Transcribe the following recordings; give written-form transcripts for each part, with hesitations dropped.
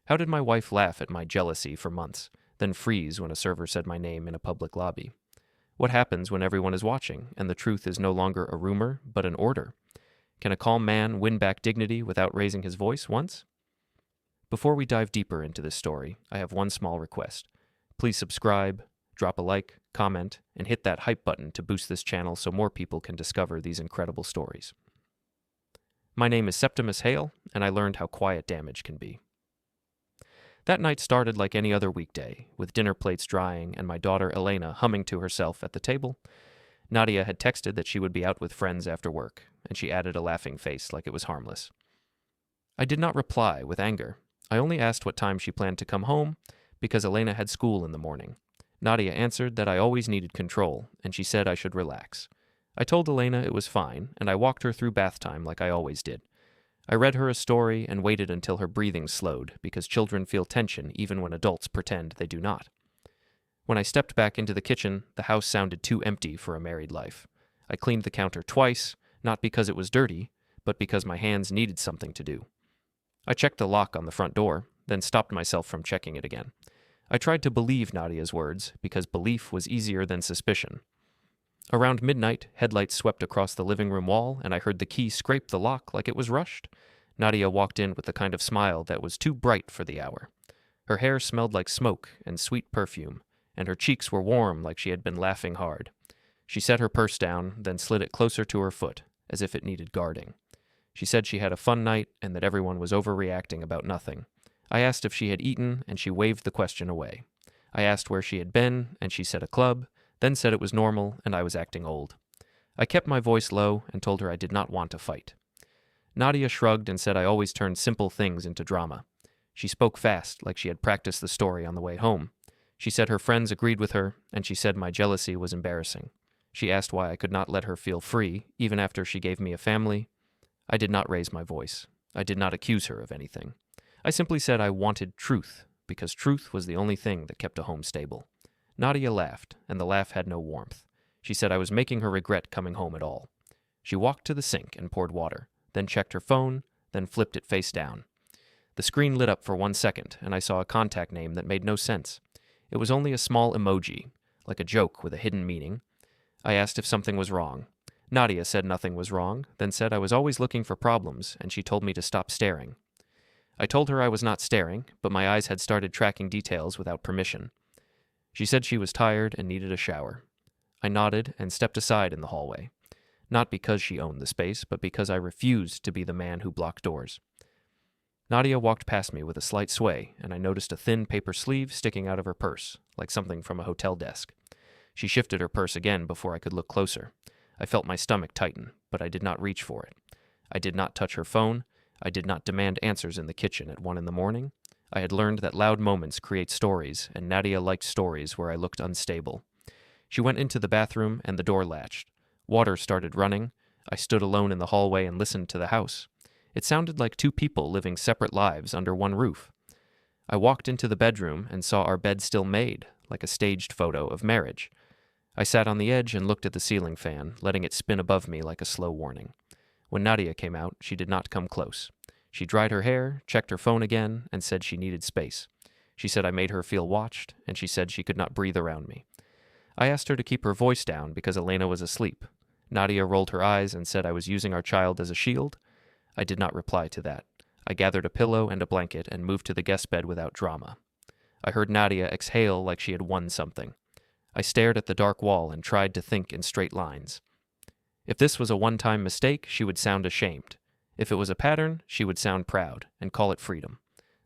How did my wife laugh at my jealousy for months, then freeze when a server said my name in a public lobby? What happens when everyone is watching and the truth is no longer a rumor but an order? Can a calm man win back dignity without raising his voice once? Before we dive deeper into this story, I have one small request. Please subscribe, drop a like, comment, and hit that hype button to boost this channel so more people can discover these incredible stories. My name is Septimus Hale, and I learned how quiet damage can be. That night started like any other weekday, with dinner plates drying and my daughter Elena humming to herself at the table. Nadia had texted that she would be out with friends after work, and she added a laughing face like it was harmless. I did not reply with anger. I only asked what time she planned to come home, because Elena had school in the morning. Nadia answered that I always needed control, and she said I should relax. I told Elena it was fine, and I walked her through bath time like I always did. I read her a story and waited until her breathing slowed, because children feel tension even when adults pretend they do not. When I stepped back into the kitchen, the house sounded too empty for a married life. I cleaned the counter twice, not because it was dirty, but because my hands needed something to do. I checked the lock on the front door, then stopped myself from checking it again. I tried to believe Nadia's words, because belief was easier than suspicion. Around midnight, headlights swept across the living room wall, and I heard the key scrape the lock like it was rushed. Nadia walked in with the kind of smile that was too bright for the hour. Her hair smelled like smoke and sweet perfume, and her cheeks were warm like she had been laughing hard. She set her purse down, then slid it closer to her foot, as if it needed guarding. She said she had a fun night and that everyone was overreacting about nothing. I asked if she had eaten, and she waved the question away. I asked where she had been, and she said a club, then said it was normal and I was acting old. I kept my voice low and told her I did not want to fight. Nadia shrugged and said I always turned simple things into drama. She spoke fast, like she had practiced the story on the way home. She said her friends agreed with her, and she said my jealousy was embarrassing. She asked why I could not let her feel free, even after she gave me a family. I did not raise my voice. I did not accuse her of anything. I simply said I wanted truth, because truth was the only thing that kept a home stable. Nadia laughed, and the laugh had no warmth. She said I was making her regret coming home at all. She walked to the sink and poured water, then checked her phone, then flipped it face down. The screen lit up for 1 second, and I saw a contact name that made no sense. It was only a small emoji, like a joke with a hidden meaning. I asked if something was wrong. Nadia said nothing was wrong, then said I was always looking for problems, and she told me to stop staring. I told her I was not staring, but my eyes had started tracking details without permission. She said she was tired and needed a shower. I nodded and stepped aside in the hallway, not because she owned the space, but because I refused to be the man who blocked doors. Nadia walked past me with a slight sway, and I noticed a thin paper sleeve sticking out of her purse, like something from a hotel desk. She shifted her purse again before I could look closer. I felt my stomach tighten, but I did not reach for it. I did not touch her phone. I did not demand answers in the kitchen at 1 a.m. I had learned that loud moments create stories, and Nadia liked stories where I looked unstable. She went into the bathroom, and the door latched. Water started running. I stood alone in the hallway and listened to the house. It sounded like two people living separate lives under one roof. I walked into the bedroom and saw our bed still made, like a staged photo of marriage. I sat on the edge and looked at the ceiling fan, letting it spin above me like a slow warning. When Nadia came out, she did not come close. She dried her hair, checked her phone again, and said she needed space. She said I made her feel watched, and she said she could not breathe around me. I asked her to keep her voice down because Elena was asleep. Nadia rolled her eyes and said I was using our child as a shield. I did not reply to that. I gathered a pillow and a blanket and moved to the guest bed without drama. I heard Nadia exhale like she had won something. I stared at the dark wall and tried to think in straight lines. If this was a one-time mistake, she would sound ashamed. If it was a pattern, she would sound proud and call it freedom.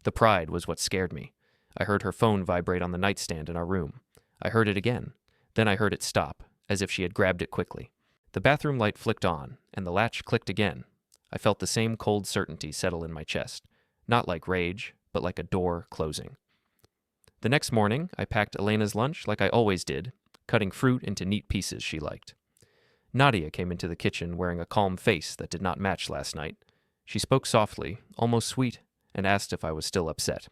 The pride was what scared me. I heard her phone vibrate on the nightstand in our room. I heard it again. Then I heard it stop, as if she had grabbed it quickly. The bathroom light flicked on, and the latch clicked again. I felt the same cold certainty settle in my chest, not like rage, but like a door closing. The next morning, I packed Elena's lunch like I always did, cutting fruit into neat pieces she liked. Nadia came into the kitchen wearing a calm face that did not match last night. She spoke softly, almost sweet, and asked if I was still upset.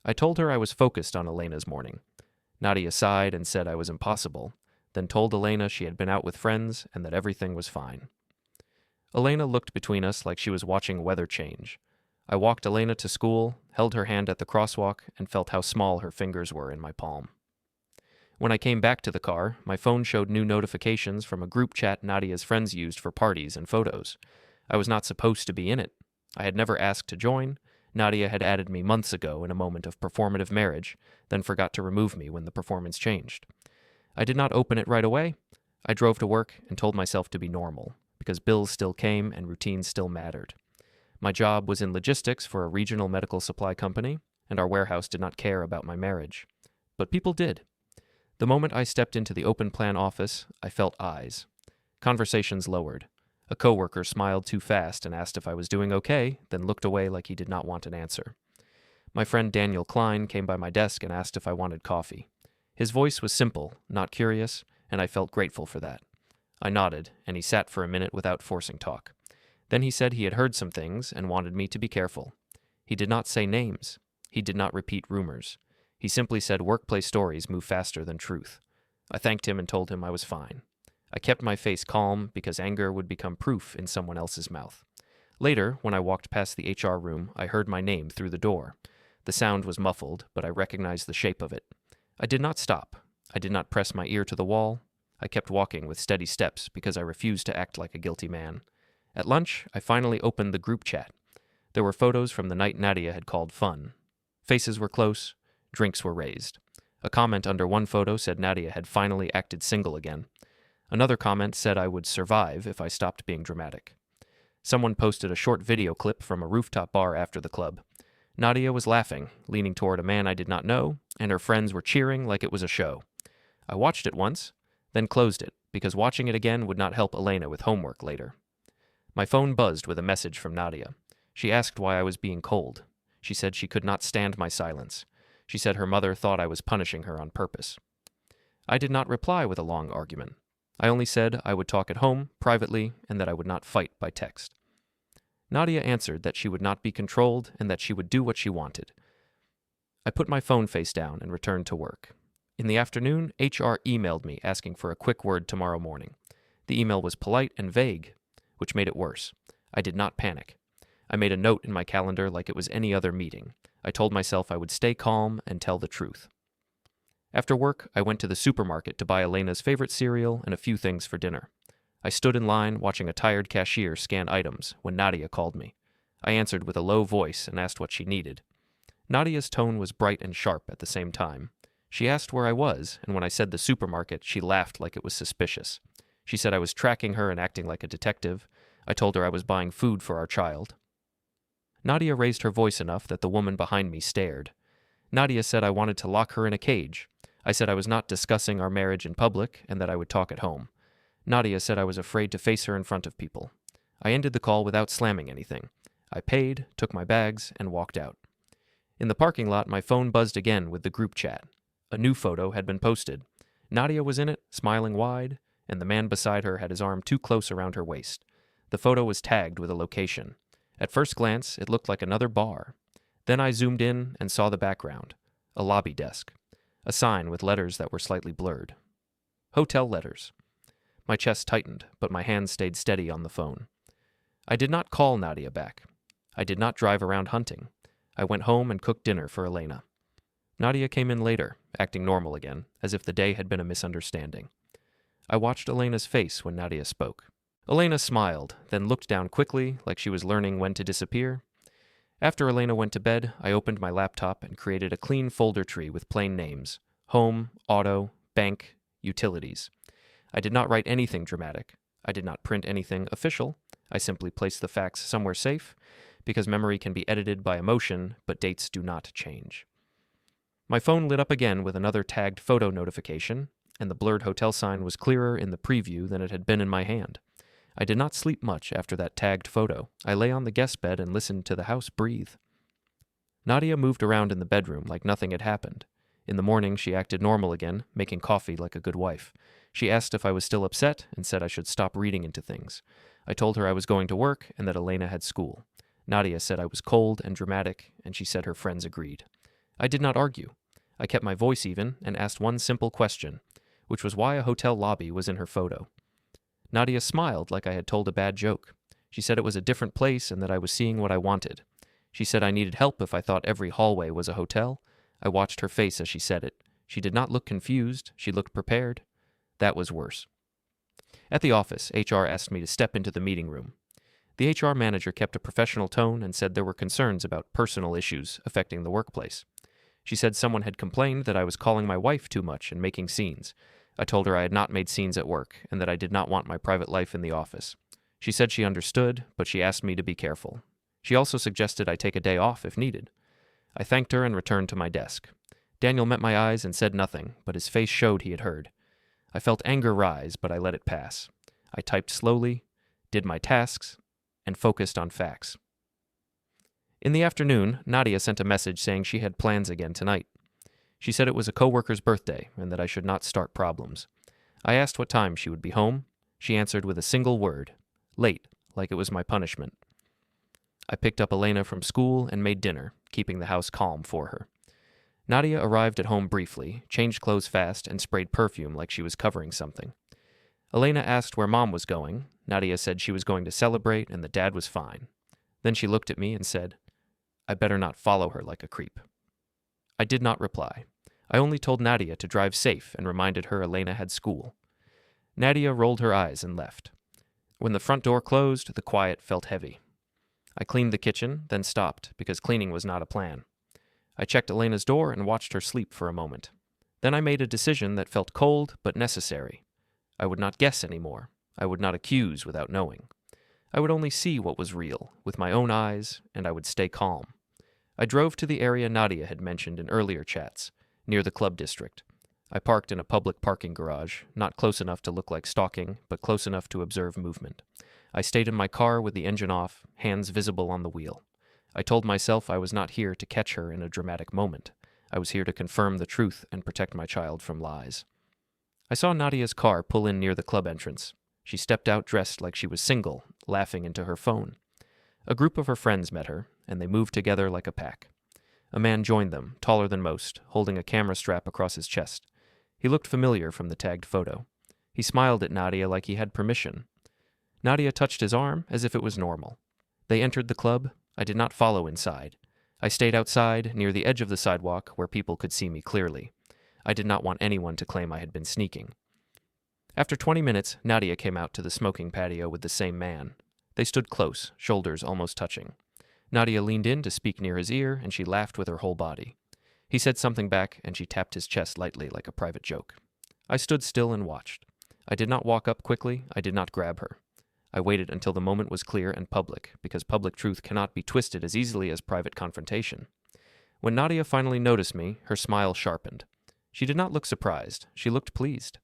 I told her I was focused on Elena's morning. Nadia sighed and said I was impossible, then told Elena she had been out with friends and that everything was fine. Elena looked between us like she was watching weather change. I walked Elena to school, held her hand at the crosswalk, and felt how small her fingers were in my palm. When I came back to the car, my phone showed new notifications from a group chat Nadia's friends used for parties and photos. I was not supposed to be in it. I had never asked to join. Nadia had added me months ago in a moment of performative marriage, then forgot to remove me when the performance changed. I did not open it right away. I drove to work and told myself to be normal, because bills still came and routines still mattered. My job was in logistics for a regional medical supply company, and our warehouse did not care about my marriage. But people did. The moment I stepped into the open plan office, I felt eyes. Conversations lowered. A coworker smiled too fast and asked if I was doing okay, then looked away like he did not want an answer. My friend Daniel Klein came by my desk and asked if I wanted coffee. His voice was simple, not curious, and I felt grateful for that. I nodded, and he sat for a minute without forcing talk. Then he said he had heard some things and wanted me to be careful. He did not say names. He did not repeat rumors. He simply said workplace stories move faster than truth. I thanked him and told him I was fine. I kept my face calm because anger would become proof in someone else's mouth. Later, when I walked past the HR room, I heard my name through the door. The sound was muffled, but I recognized the shape of it. I did not stop. I did not press my ear to the wall. I kept walking with steady steps because I refused to act like a guilty man. At lunch, I finally opened the group chat. There were photos from the night Nadia had called fun. Faces were close. Drinks were raised. A comment under one photo said Nadia had finally acted single again. Another comment said I would survive if I stopped being dramatic. Someone posted a short video clip from a rooftop bar after the club. Nadia was laughing, leaning toward a man I did not know, and her friends were cheering like it was a show. I watched it once, then closed it, because watching it again would not help Elena with homework later. My phone buzzed with a message from Nadia. She asked why I was being cold. She said she could not stand my silence. She said her mother thought I was punishing her on purpose. I did not reply with a long argument. I only said I would talk at home, privately, and that I would not fight by text. Nadia answered that she would not be controlled and that she would do what she wanted. I put my phone face down and returned to work. In the afternoon, HR emailed me asking for a quick word tomorrow morning. The email was polite and vague, which made it worse. I did not panic. I made a note in my calendar like it was any other meeting. I told myself I would stay calm and tell the truth. After work, I went to the supermarket to buy Elena's favorite cereal and a few things for dinner. I stood in line watching a tired cashier scan items when Nadia called me. I answered with a low voice and asked what she needed. Nadia's tone was bright and sharp at the same time. She asked where I was, and when I said the supermarket, she laughed like it was suspicious. She said I was tracking her and acting like a detective. I told her I was buying food for our child. Nadia raised her voice enough that the woman behind me stared. Nadia said I wanted to lock her in a cage. I said I was not discussing our marriage in public and that I would talk at home. Nadia said I was afraid to face her in front of people. I ended the call without slamming anything. I paid, took my bags, and walked out. In the parking lot, my phone buzzed again with the group chat. A new photo had been posted. Nadia was in it, smiling wide, and the man beside her had his arm too close around her waist. The photo was tagged with a location. At first glance, it looked like another bar. Then I zoomed in and saw the background. A lobby desk. A sign with letters that were slightly blurred. Hotel letters. My chest tightened, but my hands stayed steady on the phone. I did not call Nadia back. I did not drive around hunting. I went home and cooked dinner for Elena. Nadia came in later, acting normal again, as if the day had been a misunderstanding. I watched Elena's face when Nadia spoke. Elena smiled, then looked down quickly, like she was learning when to disappear. After Elena went to bed, I opened my laptop and created a clean folder tree with plain names: home, auto, bank, utilities. I did not write anything dramatic. I did not print anything official. I simply placed the facts somewhere safe, because memory can be edited by emotion, but dates do not change. My phone lit up again with another tagged photo notification, and the blurred hotel sign was clearer in the preview than it had been in my hand. I did not sleep much after that tagged photo. I lay on the guest bed and listened to the house breathe. Nadia moved around in the bedroom like nothing had happened. In the morning, she acted normal again, making coffee like a good wife. She asked if I was still upset and said I should stop reading into things. I told her I was going to work and that Elena had school. Nadia said I was cold and dramatic, and she said her friends agreed. I did not argue. I kept my voice even and asked one simple question, which was why a hotel lobby was in her photo. Nadia smiled like I had told a bad joke. She said it was a different place and that I was seeing what I wanted. She said I needed help if I thought every hallway was a hotel. I watched her face as she said it. She did not look confused. She looked prepared. That was worse. At the office, HR asked me to step into the meeting room. The HR manager kept a professional tone and said there were concerns about personal issues affecting the workplace. She said someone had complained that I was calling my wife too much and making scenes. I told her I had not made scenes at work and that I did not want my private life in the office. She said she understood, but she asked me to be careful. She also suggested I take a day off if needed. I thanked her and returned to my desk. Daniel met my eyes and said nothing, but his face showed he had heard. I felt anger rise, but I let it pass. I typed slowly, did my tasks, and focused on facts. In the afternoon, Nadia sent a message saying she had plans again tonight. She said it was a coworker's birthday and that I should not start problems. I asked what time she would be home. She answered with a single word, late, like it was my punishment. I picked up Elena from school and made dinner, keeping the house calm for her. Nadia arrived at home briefly, changed clothes fast, and sprayed perfume like she was covering something. Elena asked where Mom was going. Nadia said she was going to celebrate and that Dad was fine. Then she looked at me and said, I better not follow her like a creep. I did not reply. I only told Nadia to drive safe and reminded her Elena had school. Nadia rolled her eyes and left. When the front door closed, the quiet felt heavy. I cleaned the kitchen, then stopped, because cleaning was not a plan. I checked Elena's door and watched her sleep for a moment. Then I made a decision that felt cold but necessary. I would not guess anymore. I would not accuse without knowing. I would only see what was real, with my own eyes, and I would stay calm. I drove to the area Nadia had mentioned in earlier chats, near the club district. I parked in a public parking garage, not close enough to look like stalking, but close enough to observe movement. I stayed in my car with the engine off, hands visible on the wheel. I told myself I was not here to catch her in a dramatic moment. I was here to confirm the truth and protect my child from lies. I saw Nadia's car pull in near the club entrance. She stepped out dressed like she was single, laughing into her phone. A group of her friends met her, and they moved together like a pack. A man joined them, taller than most, holding a camera strap across his chest. He looked familiar from the tagged photo. He smiled at Nadia like he had permission. Nadia touched his arm as if it was normal. They entered the club. I did not follow inside. I stayed outside, near the edge of the sidewalk, where people could see me clearly. I did not want anyone to claim I had been sneaking. After 20 minutes, Nadia came out to the smoking patio with the same man. They stood close, shoulders almost touching. Nadia leaned in to speak near his ear, and she laughed with her whole body. He said something back, and she tapped his chest lightly like a private joke. I stood still and watched. I did not walk up quickly. I did not grab her. I waited until the moment was clear and public, because public truth cannot be twisted as easily as private confrontation. When Nadia finally noticed me, her smile sharpened. She did not look surprised. She looked pleased.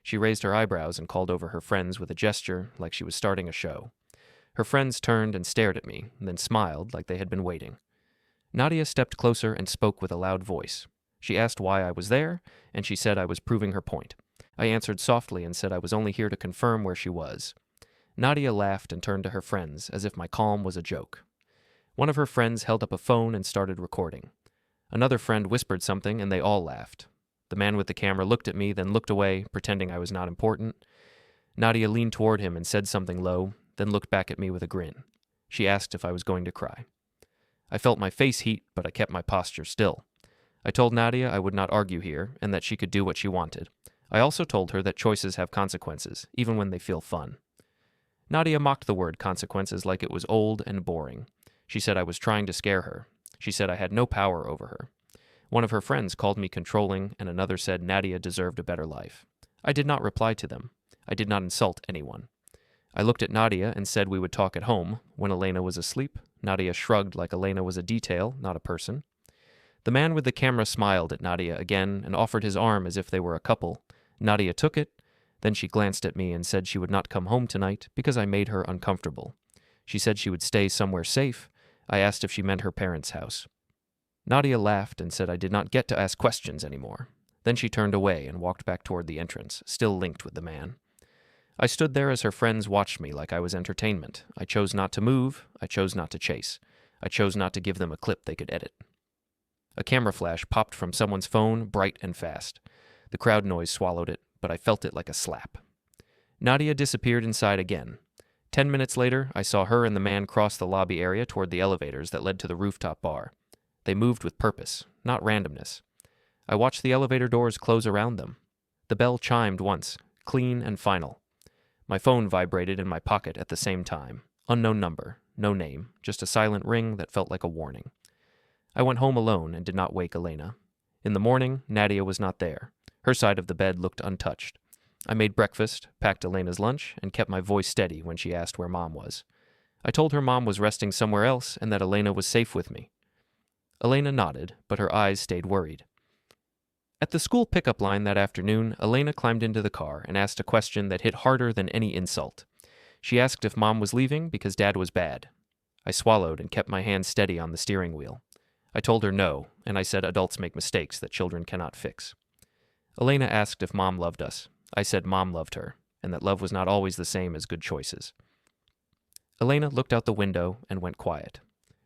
She raised her eyebrows and called over her friends with a gesture like she was starting a show. Her friends turned and stared at me, and then smiled like they had been waiting. Nadia stepped closer and spoke with a loud voice. She asked why I was there, and she said I was proving her point. I answered softly and said I was only here to confirm where she was. Nadia laughed and turned to her friends, as if my calm was a joke. One of her friends held up a phone and started recording. Another friend whispered something, and they all laughed. The man with the camera looked at me, then looked away, pretending I was not important. Nadia leaned toward him and said something low, then looked back at me with a grin. She asked if I was going to cry. I felt my face heat, but I kept my posture still. I told Nadia I would not argue here, and that she could do what she wanted. I also told her that choices have consequences, even when they feel fun. Nadia mocked the word consequences like it was old and boring. She said I was trying to scare her. She said I had no power over her. One of her friends called me controlling, and another said Nadia deserved a better life. I did not reply to them. I did not insult anyone. I looked at Nadia and said we would talk at home. When Elena was asleep, Nadia shrugged like Elena was a detail, not a person. The man with the camera smiled at Nadia again and offered his arm as if they were a couple. Nadia took it. Then she glanced at me and said she would not come home tonight because I made her uncomfortable. She said she would stay somewhere safe. I asked if she meant her parents' house. Nadia laughed and said I did not get to ask questions anymore. Then she turned away and walked back toward the entrance, still linked with the man. I stood there as her friends watched me like I was entertainment. I chose not to move. I chose not to chase. I chose not to give them a clip they could edit. A camera flash popped from someone's phone, bright and fast. The crowd noise swallowed it, but I felt it like a slap. Nadia disappeared inside again. 10 minutes later, I saw her and the man cross the lobby area toward the elevators that led to the rooftop bar. They moved with purpose, not randomness. I watched the elevator doors close around them. The bell chimed once, clean and final. My phone vibrated in my pocket at the same time. Unknown number, no name, just a silent ring that felt like a warning. I went home alone and did not wake Elena. In the morning, Nadia was not there. Her side of the bed looked untouched. I made breakfast, packed Elena's lunch, and kept my voice steady when she asked where Mom was. I told her Mom was resting somewhere else and that Elena was safe with me. Elena nodded, but her eyes stayed worried. At the school pickup line that afternoon, Elena climbed into the car and asked a question that hit harder than any insult. She asked if Mom was leaving because Dad was bad. I swallowed and kept my hand steady on the steering wheel. I told her no, and I said adults make mistakes that children cannot fix. Elena asked if Mom loved us. I said Mom loved her, and that love was not always the same as good choices. Elena looked out the window and went quiet.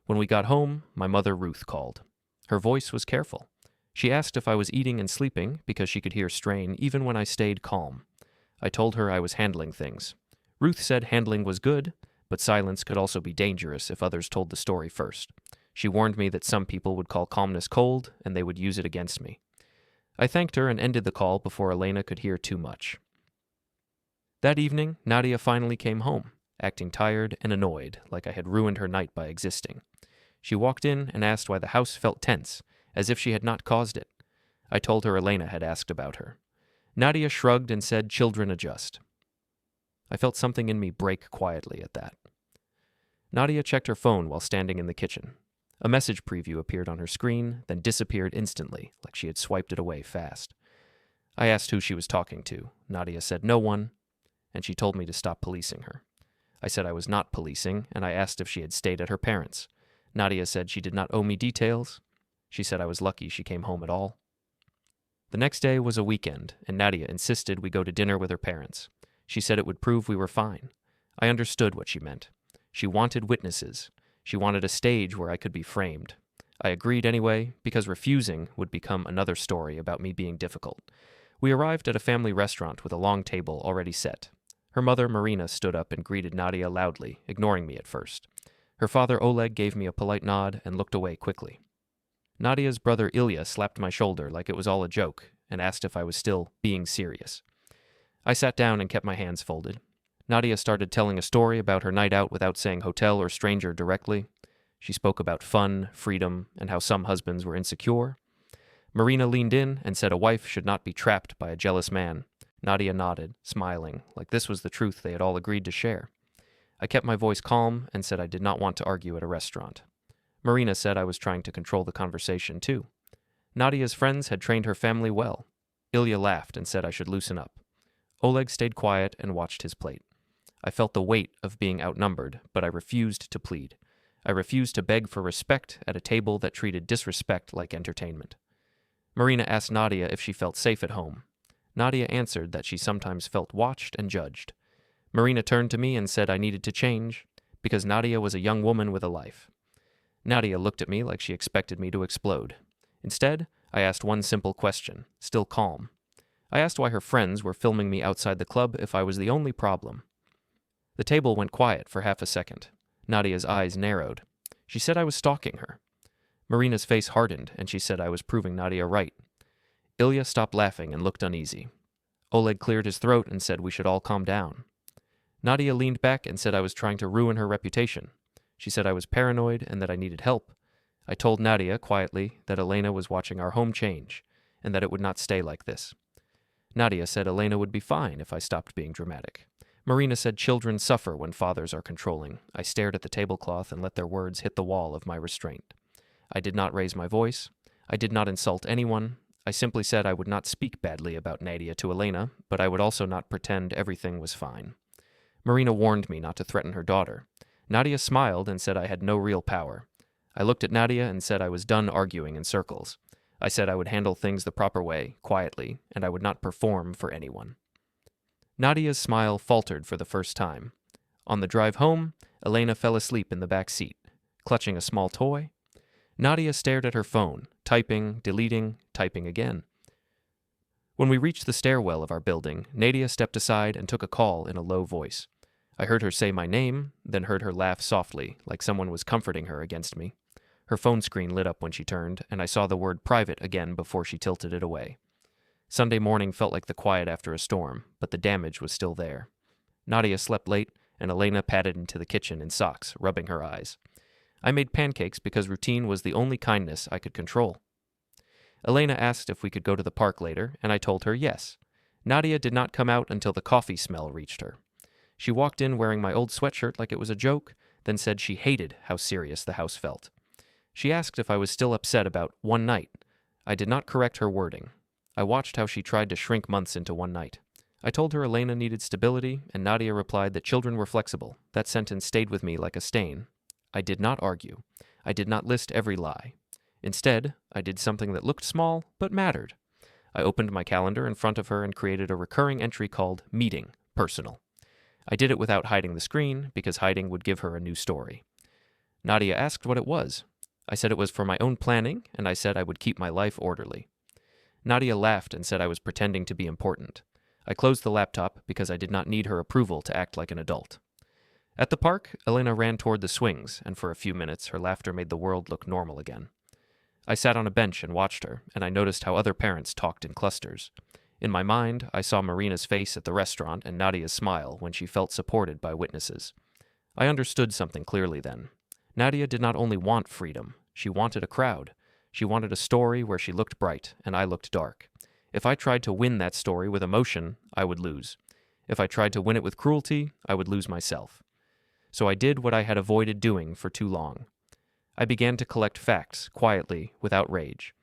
When we got home, my mother Ruth called. Her voice was careful. She asked if I was eating and sleeping because she could hear strain even when I stayed calm. I told her I was handling things. Ruth said handling was good, but silence could also be dangerous if others told the story first. She warned me that some people would call calmness cold and they would use it against me. I thanked her and ended the call before Elena could hear too much. That evening, Nadia finally came home, acting tired and annoyed, like I had ruined her night by existing. She walked in and asked why the house felt tense, as if she had not caused it. I told her Elena had asked about her. Nadia shrugged and said children adjust. I felt something in me break quietly at that. Nadia checked her phone while standing in the kitchen. A message preview appeared on her screen, then disappeared instantly, like she had swiped it away fast. I asked who she was talking to. Nadia said no one, and she told me to stop policing her. I said I was not policing, and I asked if she had stayed at her parents'. Nadia said she did not owe me details. She said I was lucky she came home at all. The next day was a weekend, and Nadia insisted we go to dinner with her parents. She said it would prove we were fine. I understood what she meant. She wanted witnesses. She wanted a stage where I could be framed. I agreed anyway, because refusing would become another story about me being difficult. We arrived at a family restaurant with a long table already set. Her mother, Marina, stood up and greeted Nadia loudly, ignoring me at first. Her father, Oleg, gave me a polite nod and looked away quickly. Nadia's brother, Ilya, slapped my shoulder like it was all a joke and asked if I was still being serious. I sat down and kept my hands folded. Nadia started telling a story about her night out without saying hotel or stranger directly. She spoke about fun, freedom, and how some husbands were insecure. Marina leaned in and said a wife should not be trapped by a jealous man. Nadia nodded, smiling, like this was the truth they had all agreed to share. I kept my voice calm and said I did not want to argue at a restaurant. Marina said I was trying to control the conversation, too. Nadia's friends had trained her family well. Ilya laughed and said I should loosen up. Oleg stayed quiet and watched his plate. I felt the weight of being outnumbered, but I refused to plead. I refused to beg for respect at a table that treated disrespect like entertainment. Marina asked Nadia if she felt safe at home. Nadia answered that she sometimes felt watched and judged. Marina turned to me and said I needed to change, because Nadia was a young woman with a life. Nadia looked at me like she expected me to explode. Instead, I asked one simple question, still calm. I asked why her friends were filming me outside the club if I was the only problem. The table went quiet for half a second. Nadia's eyes narrowed. She said I was stalking her. Marina's face hardened, and she said I was proving Nadia right. Ilya stopped laughing and looked uneasy. Oleg cleared his throat and said we should all calm down. Nadia leaned back and said I was trying to ruin her reputation. She said I was paranoid and that I needed help. I told Nadia quietly that Elena was watching our home change, and that it would not stay like this. Nadia said Elena would be fine if I stopped being dramatic. Marina said children suffer when fathers are controlling. I stared at the tablecloth and let their words hit the wall of my restraint. I did not raise my voice. I did not insult anyone. I simply said I would not speak badly about Nadia to Elena, but I would also not pretend everything was fine. Marina warned me not to threaten her daughter. Nadia smiled and said I had no real power. I looked at Nadia and said I was done arguing in circles. I said I would handle things the proper way, quietly, and I would not perform for anyone. Nadia's smile faltered for the first time. On the drive home, Elena fell asleep in the back seat, clutching a small toy. Nadia stared at her phone, typing, deleting, typing again. When we reached the stairwell of our building, Nadia stepped aside and took a call in a low voice. I heard her say my name, then heard her laugh softly, like someone was comforting her against me. Her phone screen lit up when she turned, and I saw the word private again before she tilted it away. Sunday morning felt like the quiet after a storm, but the damage was still there. Nadia slept late, and Elena padded into the kitchen in socks, rubbing her eyes. I made pancakes because routine was the only kindness I could control. Elena asked if we could go to the park later, and I told her yes. Nadia did not come out until the coffee smell reached her. She walked in wearing my old sweatshirt like it was a joke, then said she hated how serious the house felt. She asked if I was still upset about one night. I did not correct her wording. I watched how she tried to shrink months into one night. I told her Elena needed stability, and Nadia replied that children were flexible. That sentence stayed with me like a stain. I did not argue. I did not list every lie. Instead, I did something that looked small, but mattered. I opened my calendar in front of her and created a recurring entry called Meeting, Personal. I did it without hiding the screen, because hiding would give her a new story. Nadia asked what it was. I said it was for my own planning, and I said I would keep my life orderly. Nadia laughed and said I was pretending to be important. I closed the laptop because I did not need her approval to act like an adult. At the park, Elena ran toward the swings, and for a few minutes her laughter made the world look normal again. I sat on a bench and watched her, and I noticed how other parents talked in clusters. In my mind, I saw Marina's face at the restaurant and Nadia's smile when she felt supported by witnesses. I understood something clearly then. Nadia did not only want freedom, she wanted a crowd. She wanted a story where she looked bright and I looked dark. If I tried to win that story with emotion, I would lose. If I tried to win it with cruelty, I would lose myself. So I did what I had avoided doing for too long. I began to collect facts, quietly, without rage.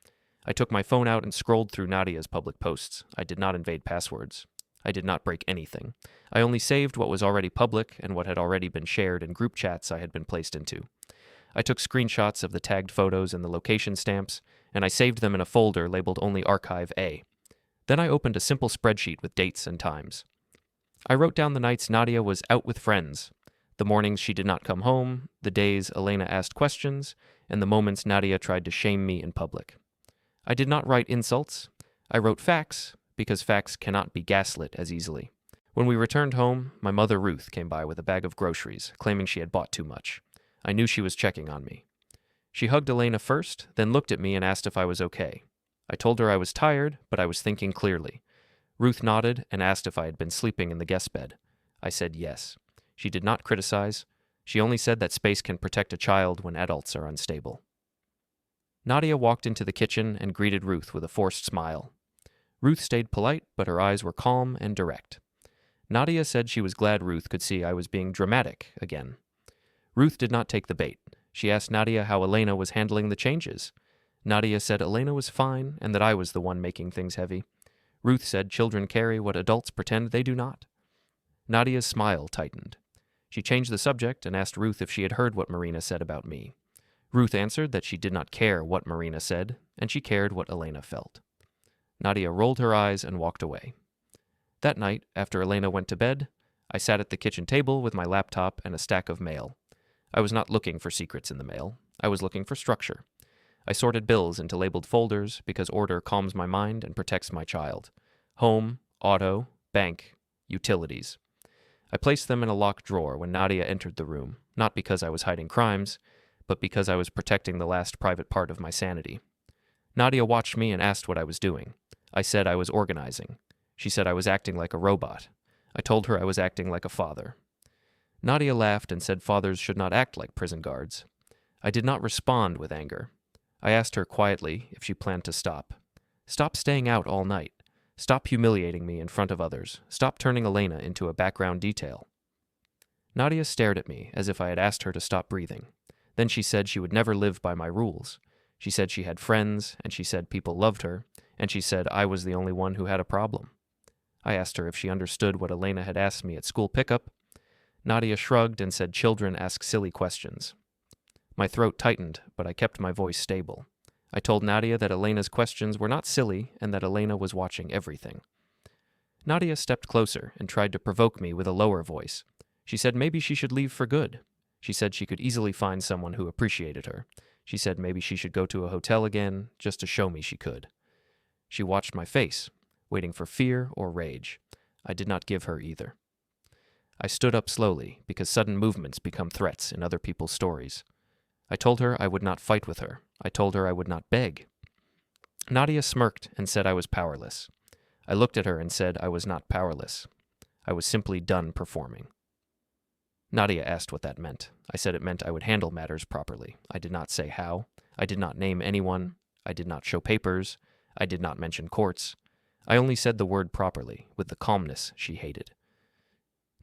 I took my phone out and scrolled through Nadia's public posts. I did not invade passwords. I did not break anything. I only saved what was already public and what had already been shared in group chats I had been placed into. I took screenshots of the tagged photos and the location stamps, and I saved them in a folder labeled only Archive A. Then I opened a simple spreadsheet with dates and times. I wrote down the nights Nadia was out with friends, the mornings she did not come home, the days Elena asked questions, and the moments Nadia tried to shame me in public. I did not write insults. I wrote facts, because facts cannot be gaslit as easily. When we returned home, my mother Ruth came by with a bag of groceries, claiming she had bought too much. I knew she was checking on me. She hugged Elena first, then looked at me and asked if I was okay. I told her I was tired, but I was thinking clearly. Ruth nodded and asked if I had been sleeping in the guest bed. I said yes. She did not criticize. She only said that space can protect a child when adults are unstable. Nadia walked into the kitchen and greeted Ruth with a forced smile. Ruth stayed polite, but her eyes were calm and direct. Nadia said she was glad Ruth could see I was being dramatic again. Ruth did not take the bait. She asked Nadia how Elena was handling the changes. Nadia said Elena was fine and that I was the one making things heavy. Ruth said children carry what adults pretend they do not. Nadia's smile tightened. She changed the subject and asked Ruth if she had heard what Marina said about me. Ruth answered that she did not care what Marina said, and she cared what Elena felt. Nadia rolled her eyes and walked away. That night, after Elena went to bed, I sat at the kitchen table with my laptop and a stack of mail. I was not looking for secrets in the mail. I was looking for structure. I sorted bills into labeled folders because order calms my mind and protects my child. Home, auto, bank, utilities. I placed them in a locked drawer when Nadia entered the room, not because I was hiding crimes, but because I was protecting the last private part of my sanity. Nadia watched me and asked what I was doing. I said I was organizing. She said I was acting like a robot. I told her I was acting like a father. Nadia laughed and said fathers should not act like prison guards. I did not respond with anger. I asked her quietly if she planned to stop. Stop staying out all night. Stop humiliating me in front of others. Stop turning Elena into a background detail. Nadia stared at me as if I had asked her to stop breathing. Then she said she would never live by my rules. She said she had friends, and she said people loved her, and she said I was the only one who had a problem. I asked her if she understood what Elena had asked me at school pickup. Nadia shrugged and said children ask silly questions. My throat tightened, but I kept my voice stable. I told Nadia that Elena's questions were not silly and that Elena was watching everything. Nadia stepped closer and tried to provoke me with a lower voice. She said maybe she should leave for good. She said she could easily find someone who appreciated her. She said maybe she should go to a hotel again, just to show me she could. She watched my face, waiting for fear or rage. I did not give her either. I stood up slowly, because sudden movements become threats in other people's stories. I told her I would not fight with her. I told her I would not beg. Nadia smirked and said I was powerless. I looked at her and said I was not powerless. I was simply done performing. Nadia asked what that meant. I said it meant I would handle matters properly. I did not say how. I did not name anyone. I did not show papers. I did not mention courts. I only said the word properly, with the calmness she hated.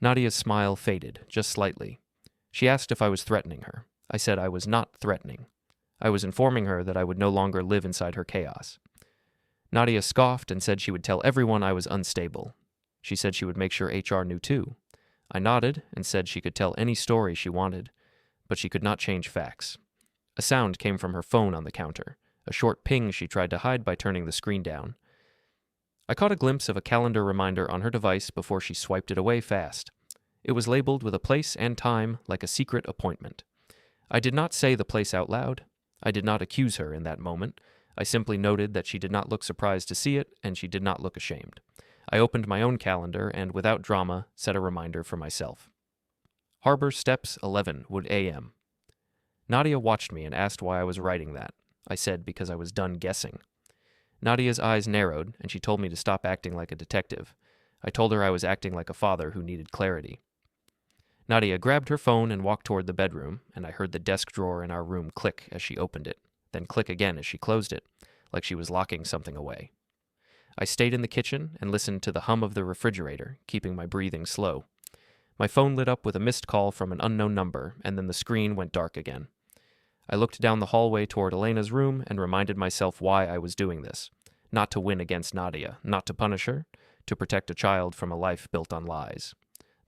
Nadia's smile faded, just slightly. She asked if I was threatening her. I said I was not threatening. I was informing her that I would no longer live inside her chaos. Nadia scoffed and said she would tell everyone I was unstable. She said she would make sure HR knew too. I nodded and said she could tell any story she wanted, but she could not change facts. A sound came from her phone on the counter, a short ping she tried to hide by turning the screen down. I caught a glimpse of a calendar reminder on her device before she swiped it away fast. It was labeled with a place and time like a secret appointment. I did not say the place out loud. I did not accuse her in that moment. I simply noted that she did not look surprised to see it, and she did not look ashamed. I opened my own calendar and, without drama, set a reminder for myself. Harbor Steps 11 Wood AM. Nadia watched me and asked why I was writing that. I said because I was done guessing. Nadia's eyes narrowed, and she told me to stop acting like a detective. I told her I was acting like a father who needed clarity. Nadia grabbed her phone and walked toward the bedroom, and I heard the desk drawer in our room click as she opened it, then click again as she closed it, like she was locking something away. I stayed in the kitchen and listened to the hum of the refrigerator, keeping my breathing slow. My phone lit up with a missed call from an unknown number, and then the screen went dark again. I looked down the hallway toward Elena's room and reminded myself why I was doing this. Not to win against Nadia, not to punish her, to protect a child from a life built on lies.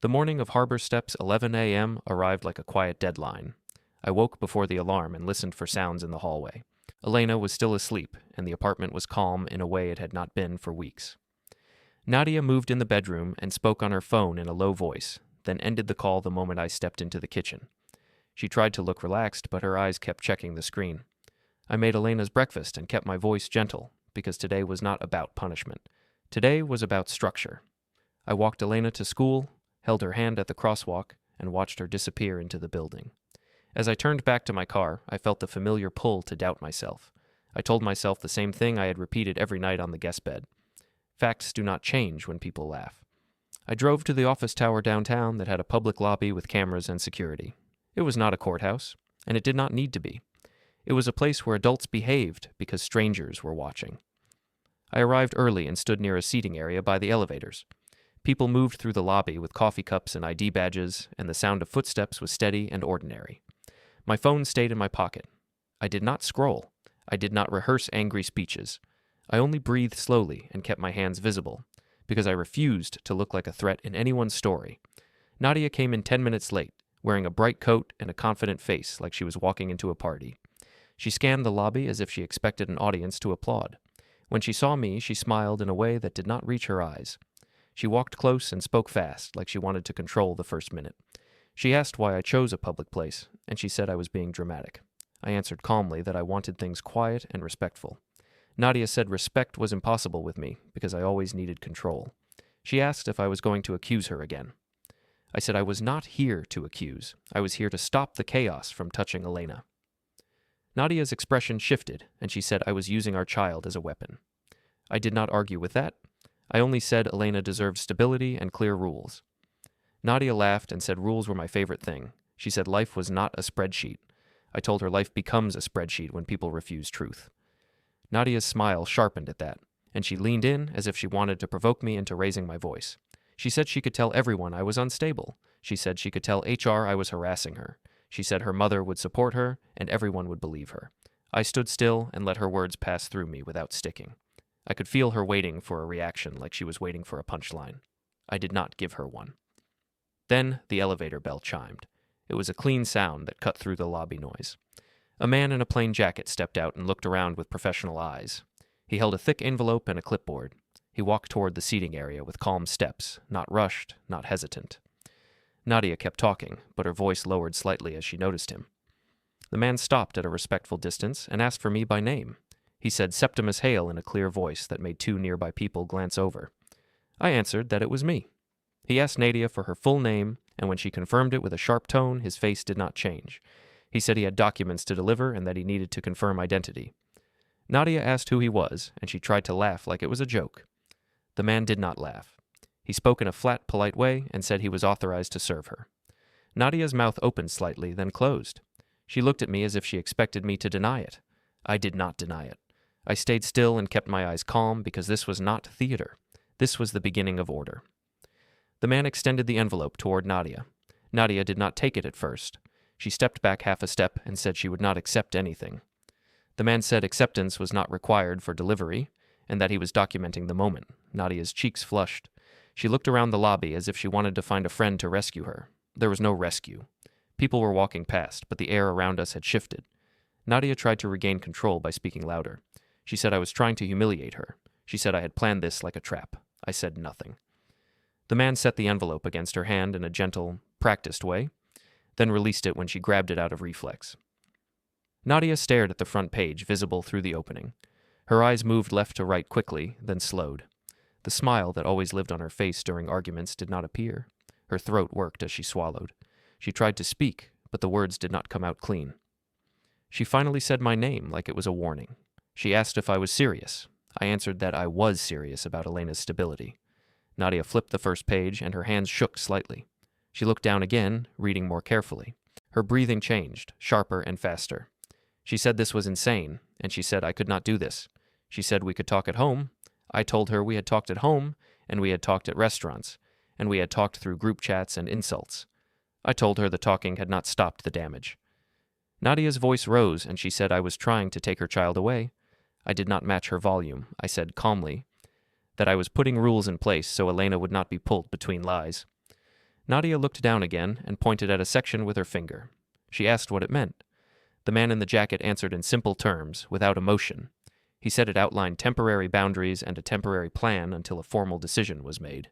The morning of Harbor Steps 11 a.m. arrived like a quiet deadline. I woke before the alarm and listened for sounds in the hallway. Elena was still asleep, and the apartment was calm in a way it had not been for weeks. Nadia moved in the bedroom and spoke on her phone in a low voice, then ended the call the moment I stepped into the kitchen. She tried to look relaxed, but her eyes kept checking the screen. I made Elena's breakfast and kept my voice gentle, because today was not about punishment. Today was about structure. I walked Elena to school, held her hand at the crosswalk, and watched her disappear into the building. As I turned back to my car, I felt the familiar pull to doubt myself. I told myself the same thing I had repeated every night on the guest bed. Facts do not change when people laugh. I drove to the office tower downtown that had a public lobby with cameras and security. It was not a courthouse, and it did not need to be. It was a place where adults behaved because strangers were watching. I arrived early and stood near a seating area by the elevators. People moved through the lobby with coffee cups and ID badges, and the sound of footsteps was steady and ordinary. My phone stayed in my pocket. I did not scroll. I did not rehearse angry speeches. I only breathed slowly and kept my hands visible, because I refused to look like a threat in anyone's story. Nadia came in 10 minutes late, wearing a bright coat and a confident face like she was walking into a party. She scanned the lobby as if she expected an audience to applaud. When she saw me, she smiled in a way that did not reach her eyes. She walked close and spoke fast, like she wanted to control the first minute. She asked why I chose a public place, and she said I was being dramatic. I answered calmly that I wanted things quiet and respectful. Nadia said respect was impossible with me, because I always needed control. She asked if I was going to accuse her again. I said I was not here to accuse. I was here to stop the chaos from touching Elena. Nadia's expression shifted, and she said I was using our child as a weapon. I did not argue with that. I only said Elena deserved stability and clear rules. Nadia laughed and said rules were my favorite thing. She said life was not a spreadsheet. I told her life becomes a spreadsheet when people refuse truth. Nadia's smile sharpened at that, and she leaned in as if she wanted to provoke me into raising my voice. She said she could tell everyone I was unstable. She said she could tell HR I was harassing her. She said her mother would support her, and everyone would believe her. I stood still and let her words pass through me without sticking. I could feel her waiting for a reaction like she was waiting for a punchline. I did not give her one. Then the elevator bell chimed. It was a clean sound that cut through the lobby noise. A man in a plain jacket stepped out and looked around with professional eyes. He held a thick envelope and a clipboard. He walked toward the seating area with calm steps, not rushed, not hesitant. Nadia kept talking, but her voice lowered slightly as she noticed him. The man stopped at a respectful distance and asked for me by name. He said Septimus Hale in a clear voice that made two nearby people glance over. I answered that it was me. He asked Nadia for her full name, and when she confirmed it with a sharp tone, his face did not change. He said he had documents to deliver and that he needed to confirm identity. Nadia asked who he was, and she tried to laugh like it was a joke. The man did not laugh. He spoke in a flat, polite way and said he was authorized to serve her. Nadia's mouth opened slightly, then closed. She looked at me as if she expected me to deny it. I did not deny it. I stayed still and kept my eyes calm because this was not theater. This was the beginning of order. The man extended the envelope toward Nadia. Nadia did not take it at first. She stepped back half a step and said she would not accept anything. The man said acceptance was not required for delivery, and that he was documenting the moment. Nadia's cheeks flushed. She looked around the lobby as if she wanted to find a friend to rescue her. There was no rescue. People were walking past, but the air around us had shifted. Nadia tried to regain control by speaking louder. She said I was trying to humiliate her. She said I had planned this like a trap. I said nothing. The man set the envelope against her hand in a gentle, practiced way, then released it when she grabbed it out of reflex. Nadia stared at the front page, visible through the opening. Her eyes moved left to right quickly, then slowed. The smile that always lived on her face during arguments did not appear. Her throat worked as she swallowed. She tried to speak, but the words did not come out clean. She finally said my name like it was a warning. She asked if I was serious. I answered that I was serious about Elena's stability. Nadia flipped the first page, and her hands shook slightly. She looked down again, reading more carefully. Her breathing changed, sharper and faster. She said this was insane, and she said I could not do this. She said we could talk at home. I told her we had talked at home, and we had talked at restaurants, and we had talked through group chats and insults. I told her the talking had not stopped the damage. Nadia's voice rose, and she said I was trying to take her child away. I did not match her volume. I said calmly that I was putting rules in place so Elena would not be pulled between lies. Nadia looked down again and pointed at a section with her finger. She asked what it meant. The man in the jacket answered in simple terms, without emotion. He said it outlined temporary boundaries and a temporary plan until a formal decision was made.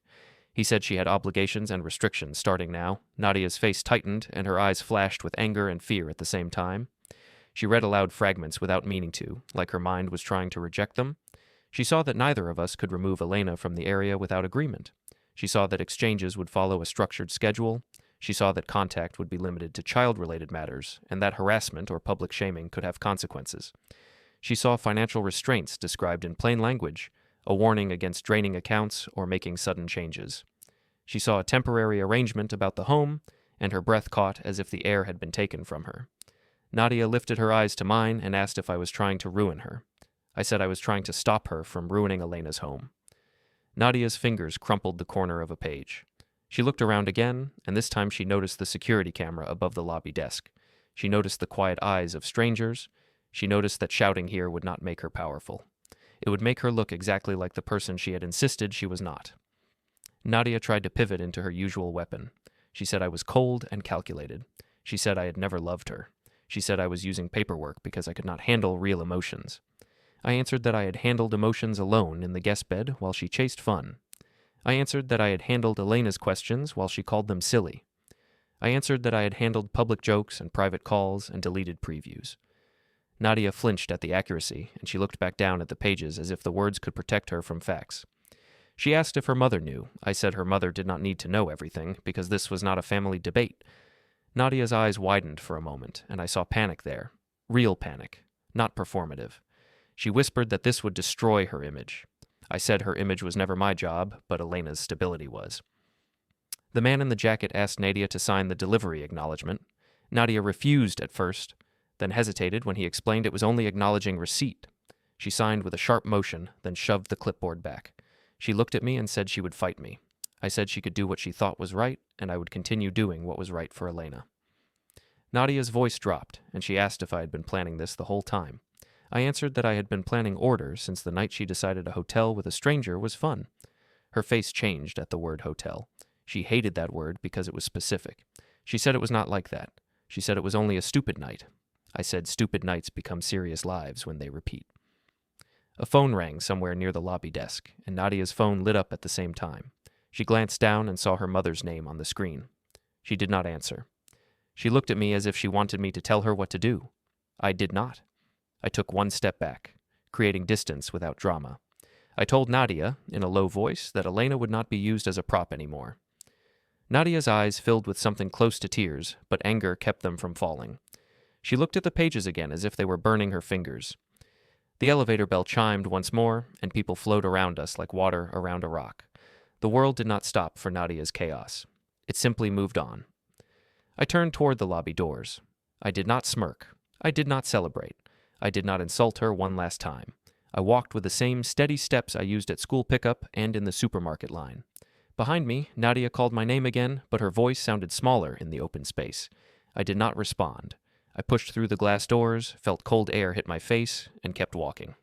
He said she had obligations and restrictions starting now. Nadia's face tightened, and her eyes flashed with anger and fear at the same time. She read aloud fragments without meaning to, like her mind was trying to reject them. She saw that neither of us could remove Elena from the area without agreement. She saw that exchanges would follow a structured schedule. She saw that contact would be limited to child-related matters, and that harassment or public shaming could have consequences. She saw financial restraints described in plain language, a warning against draining accounts or making sudden changes. She saw a temporary arrangement about the home, and her breath caught as if the air had been taken from her. Nadia lifted her eyes to mine and asked if I was trying to ruin her. I said I was trying to stop her from ruining Elena's home. Nadia's fingers crumpled the corner of a page. She looked around again, and this time she noticed the security camera above the lobby desk. She noticed the quiet eyes of strangers. She noticed that shouting here would not make her powerful. It would make her look exactly like the person she had insisted she was not. Nadia tried to pivot into her usual weapon. She said I was cold and calculated. She said I had never loved her. She said I was using paperwork because I could not handle real emotions. I answered that I had handled emotions alone in the guest bed while she chased fun. I answered that I had handled Elena's questions while she called them silly. I answered that I had handled public jokes and private calls and deleted previews. Nadia flinched at the accuracy, and she looked back down at the pages as if the words could protect her from facts. She asked if her mother knew. I said her mother did not need to know everything, because this was not a family debate. Nadia's eyes widened for a moment, and I saw panic there. Real panic, not performative. She whispered that this would destroy her image. I said her image was never my job, but Elena's stability was. The man in the jacket asked Nadia to sign the delivery acknowledgement. Nadia refused at first, then hesitated when he explained it was only acknowledging receipt. She signed with a sharp motion, then shoved the clipboard back. She looked at me and said she would fight me. I said she could do what she thought was right, and I would continue doing what was right for Elena. Nadia's voice dropped, and she asked if I had been planning this the whole time. I answered that I had been planning order since the night she decided a hotel with a stranger was fun. Her face changed at the word hotel. She hated that word because it was specific. She said it was not like that. She said it was only a stupid night. I said stupid nights become serious lives when they repeat. A phone rang somewhere near the lobby desk, and Nadia's phone lit up at the same time. She glanced down and saw her mother's name on the screen. She did not answer. She looked at me as if she wanted me to tell her what to do. I did not. I took one step back, creating distance without drama. I told Nadia, in a low voice, that Elena would not be used as a prop anymore. Nadia's eyes filled with something close to tears, but anger kept them from falling. She looked at the pages again as if they were burning her fingers. The elevator bell chimed once more, and people flowed around us like water around a rock. The world did not stop for Nadia's chaos. It simply moved on. I turned toward the lobby doors. I did not smirk. I did not celebrate. I did not insult her one last time. I walked with the same steady steps I used at school pickup and in the supermarket line. Behind me, Nadia called my name again, but her voice sounded smaller in the open space. I did not respond. I pushed through the glass doors, felt cold air hit my face, and kept walking.